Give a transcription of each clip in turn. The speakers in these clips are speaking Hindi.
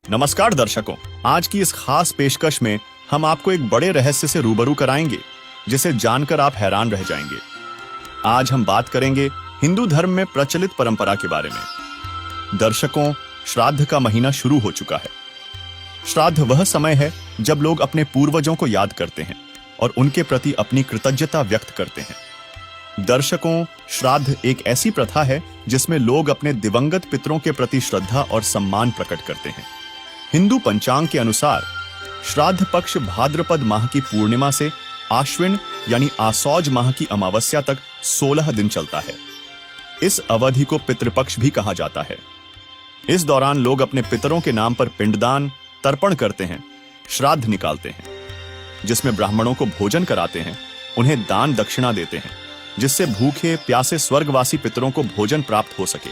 नमस्कार दर्शकों, आज की इस खास पेशकश में हम आपको एक बड़े रहस्य से रूबरू कराएंगे जिसे जानकर आप हैरान रह जाएंगे। आज हम बात करेंगे हिंदू धर्म में प्रचलित परंपरा के बारे में। दर्शकों, श्राद्ध का महीना शुरू हो चुका है। श्राद्ध वह समय है जब लोग अपने पूर्वजों को याद करते हैं और उनके प्रति अपनी कृतज्ञता व्यक्त करते हैं। दर्शकों, श्राद्ध एक ऐसी प्रथा है जिसमें लोग अपने दिवंगत पितरों के प्रति श्रद्धा और सम्मान प्रकट करते हैं। हिंदू पंचांग के अनुसार श्राद्ध पक्ष भाद्रपद माह की पूर्णिमा से आश्विन यानी आसौज माह की अमावस्या तक 16 दिन चलता है। इस अवधि को पितृपक्ष भी कहा जाता है। इस दौरान लोग अपने पितरों के नाम पर पिंडदान, तर्पण करते हैं, श्राद्ध निकालते हैं, जिसमें ब्राह्मणों को भोजन कराते हैं, उन्हें दान दक्षिणा देते हैं, जिससे भूखे प्यासे स्वर्गवासी पितरों को भोजन प्राप्त हो सके।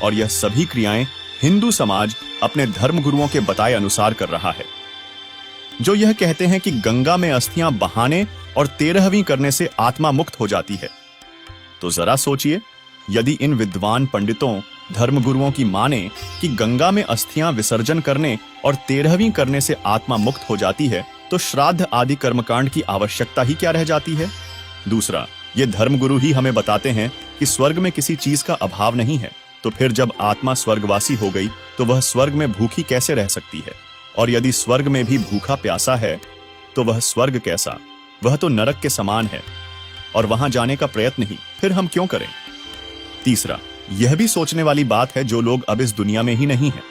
और यह सभी क्रियाएं हिंदू समाज अपने धर्मगुरुओं के बताए अनुसार कर रहा है, जो यह कहते हैं कि गंगा में अस्थियां बहाने और 13वीं करने से आत्मा मुक्त हो जाती है। तो जरा सोचिए, यदि इन विद्वान पंडितों, धर्मगुरुओं की माने कि गंगा में अस्थियां विसर्जन करने और 13वीं करने से आत्मा मुक्त हो जाती है, तो श्राद्ध आदि कर्मकांड की आवश्यकता ही क्या रह जाती है। दूसरा, ये धर्मगुरु ही हमें बताते हैं कि स्वर्ग में किसी चीज का अभाव नहीं है, तो फिर जब आत्मा स्वर्गवासी हो गई तो वह स्वर्ग में भूखी कैसे रह सकती है। और यदि स्वर्ग में भी भूखा प्यासा है तो वह स्वर्ग कैसा, वह तो नरक के समान है और वहां जाने का प्रयत्न ही फिर हम क्यों करें। तीसरा, यह भी सोचने वाली बात है जो लोग अब इस दुनिया में ही नहीं है,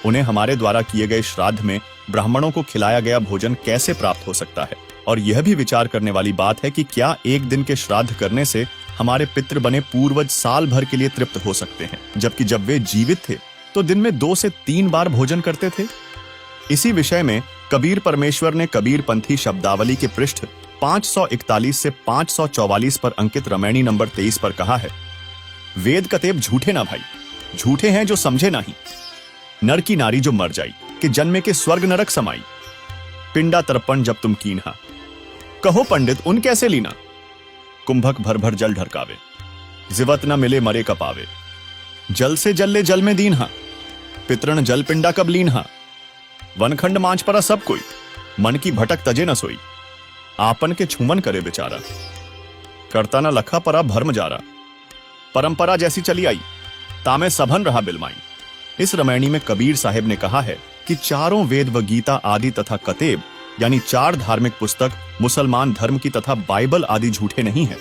उन्हें हमारे द्वारा किए गए श्राद्ध में ब्राह्मणों को खिलाया गया भोजन कैसे प्राप्त हो सकता है। और यह भी विचार करने वाली बात है कि क्या एक दिन के श्राद्ध करने से हमारे पितृ बने पूर्वज साल भर के लिए तृप्त हो सकते हैं, जबकि जब वे जीवित थे तो दिन में 2 से 3 बार भोजन करते थे। इसी विषय में कबीर परमेश्वर ने कबीर पंथी शब्दावली के पृष्ठ 541 से 544 पर अंकित रमैनी नंबर 23 पर कहा है, वेद कतेब झूठे ना भाई, झूठे हैं जो समझे नहीं। नर की नारी जो मर जाई कि जन्मे के स्वर्ग नरक समाई। पिंडा तर्पण जब तुम कीन्हा, कहो पंडित उन कैसे लीना। कुंभक भर भर जल ढरकावे, जिवत न मिले मरे कपावे। जल से जल ले जल में दीन्हा, पितरण जल पिंडा कब लीन्हा। वनखंड मांझ परा सब कोई, मन की भटक तजे न सोई। आपन के छुमन करे बेचारा, करता न लखा परा भर्म जारा। परंपरा जैसी चली आई, तामे सभन रहा बिलमाई। इस रामायणी में कबीर साहिब ने कहा है कि चारों वेद व गीता आदि तथा कतेब यानी 4 धार्मिक पुस्तक मुसलमान धर्म की तथा बाइबल आदि झूठे नहीं हैं।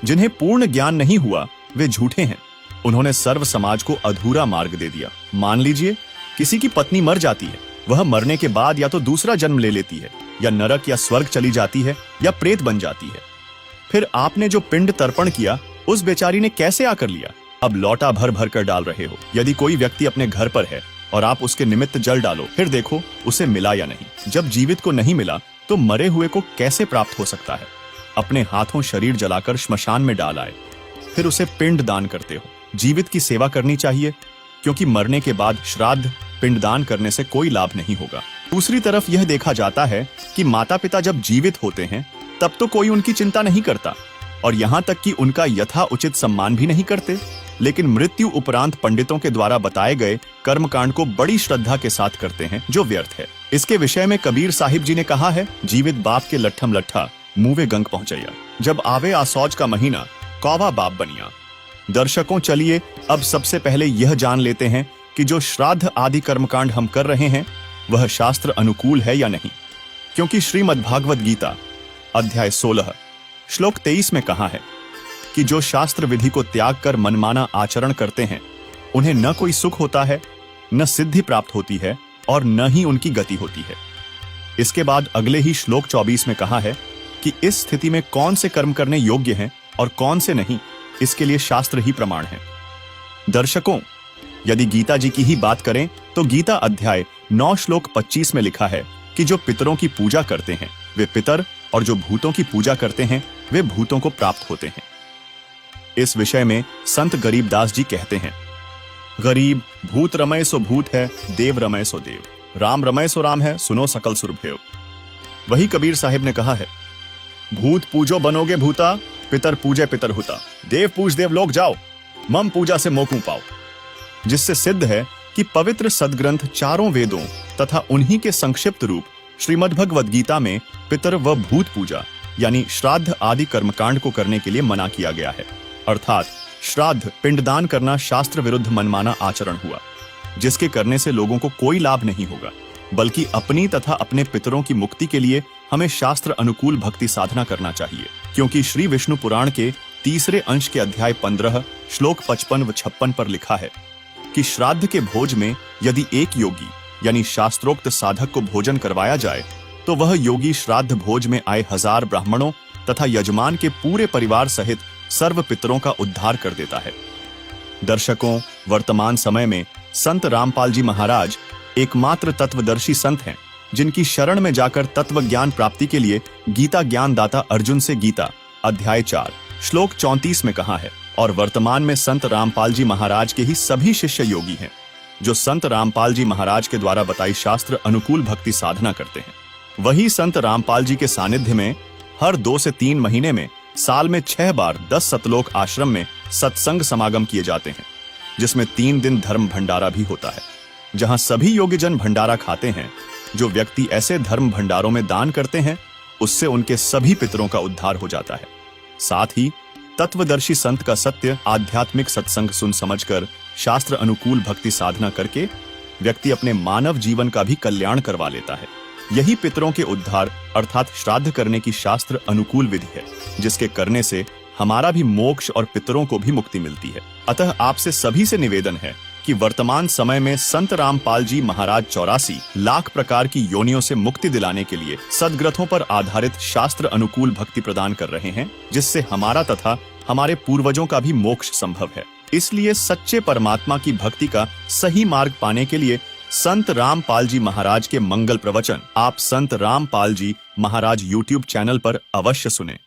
जिन्हें पूर्ण ज्ञान नहीं हुआ वे झूठे हैं। उन्होंने सर्व समाज को अधूरा मार्ग दे दिया। मान लीजिए किसी की पत्नी मर जाती है, वह मरने के बाद या तो दूसरा जन्म ले लेती है, या नरक या स्वर्ग चली जाती है, या प्रेत बन जाती है। फिर आपने जो पिंड तर्पण किया उस बेचारी ने कैसे आकर लिया। अब लौटा भर भर कर डाल रहे हो। यदि कोई व्यक्ति अपने घर पर है और आप उसके निमित्त जल डालो, फिर देखो उसे मिला या नहीं। जब जीवित को नहीं मिला तो मरे हुए को कैसे प्राप्त हो सकता है। अपने हाथों शरीर जलाकर श्मशान में डाल आए, फिर उसे पिंड दान करते हो। जीवित की सेवा करनी चाहिए, क्योंकि मरने के बाद श्राद्ध पिंडदान करने से कोई लाभ नहीं होगा। दूसरी तरफ यह देखा जाता है कि माता पिता जब जीवित होते हैं तब तो कोई उनकी चिंता नहीं करता और यहाँ तक कि उनका यथा उचित सम्मान भी नहीं करते, लेकिन मृत्यु उपरांत पंडितों के द्वारा बताए गए कर्मकांड को बड़ी श्रद्धा के साथ करते हैं, जो व्यर्थ है। इसके विषय में कबीर साहिब जी ने कहा है, जीवित बाप के लट्ठम लट्ठा मुँह गंग पहुंचैया। जब आवे आसौज का महीना कौवा बाप बनिया। दर्शकों, चलिए अब सबसे पहले यह जान लेते हैं कि जो श्राद्ध आदि कर्मकांड हम कर रहे हैं वह शास्त्र अनुकूल है या नहीं। क्योंकि श्रीमद् भागवत गीता अध्याय 16 श्लोक 23 में कहा है कि जो शास्त्र विधि को त्याग कर मनमाना आचरण करते हैं उन्हें न कोई सुख होता है, न सिद्धि प्राप्त होती है और न ही उनकी गति होती है। इसके बाद अगले ही श्लोक 24 में कहा है कि इस स्थिति में कौन से कर्म करने योग्य हैं और कौन से नहीं, इसके लिए शास्त्र ही प्रमाण है। दर्शकों, यदि गीता जी की ही बात करें तो गीता अध्याय 9 श्लोक 25 में लिखा है कि जो पितरों की पूजा करते हैं वे पितर, और जो भूतों की पूजा करते हैं वे भूतों को प्राप्त होते हैं। इस विषय में संत गरीबदास जी कहते हैं, गरीब भूत रमय सो भूत है, देव रमय सो देव, राम रमय सो राम है, सुनो सकल सुरभेव। वही कबीर साहिब ने कहा है, भूत पूजो बनोगे भूता, पितर पूजे पितर हुता, देव पूज देव लोग जाओ, मम पूजा से मोकू पाओ। जिससे सिद्ध है कि पवित्र सदग्रंथ चारों वेदों तथा उन्हीं के संक्षिप्त रूप श्रीमद् भगवद गीता में पितर व भूत पूजा यानी श्राद्ध आदि कर्मकांड को करने के लिए मना किया गया है। अर्थात श्राद्ध पिंडदान करना शास्त्र विरुद्ध मनमाना आचरण हुआ, जिसके करने से लोगों को कोई लाभ नहीं होगा, बल्कि अपनी तथा अपने पितरों की मुक्ति के लिए हमें शास्त्र अनुकूल भक्ति साधना करना चाहिए। क्योंकि श्री विष्णु पुराण के 3 अंश के अध्याय 15 श्लोक 55 व 56 पर लिखा है कि श्राद्ध के भोज में यदि एक योगी यानी शास्त्रोक्त साधक को भोजन करवाया जाए तो वह योगी श्राद्ध भोज में आए 1000 ब्राह्मणों तथा यजमान के पूरे परिवार सहित सर्व पितरों का उद्धार कर देता है। दर्शकों, वर्तमान समय में संत रामपाल जी महाराज एकमात्र तत्वदर्शी संत हैं जिनकी शरण में जाकर तत्व ज्ञान प्राप्ति के लिए गीता ज्ञान दाता अर्जुन से गीता अध्याय 4 श्लोक 34 में कहा है। और वर्तमान में संत रामपाल जी महाराज के ही सभी शिष्य योगी हैं जो संत रामपाल जी महाराज के द्वारा बताई शास्त्र अनुकूल भक्ति साधना करते हैं। वही संत रामपाल जी के सानिध्य में हर 2 से 3 महीने में साल में 6 बार 10 सतलोक आश्रम में सत्संग समागम किए जाते हैं, जिसमें 3 दिन धर्म भंडारा भी होता है, जहां सभी योग्यजन भंडारा खाते हैं। जो व्यक्ति ऐसे धर्म भंडारों में दान करते हैं उससे उनके सभी पितरों का उद्धार हो जाता है। साथ ही तत्वदर्शी संत का सत्य आध्यात्मिक सत्संग सुन समझकर शास्त्र अनुकूल भक्ति साधना करके व्यक्ति अपने मानव जीवन का भी कल्याण करवा लेता है। यही पितरों के उद्धार अर्थात श्राद्ध करने की शास्त्र अनुकूल विधि है, जिसके करने से हमारा भी मोक्ष और पितरों को भी मुक्ति मिलती है। अतः आपसे सभी से निवेदन है कि वर्तमान समय में संत रामपाल जी महाराज 84 लाख प्रकार की योनियों से मुक्ति दिलाने के लिए सदग्रंथों पर आधारित शास्त्र अनुकूल भक्ति प्रदान कर रहे हैं, जिससे हमारा तथा हमारे पूर्वजों का भी मोक्ष संभव है। इसलिए सच्चे परमात्मा की भक्ति का सही मार्ग पाने के लिए संत रामपाल जी महाराज के मंगल प्रवचन आप संत रामपाल जी महाराज YouTube चैनल पर अवश्य सुनें।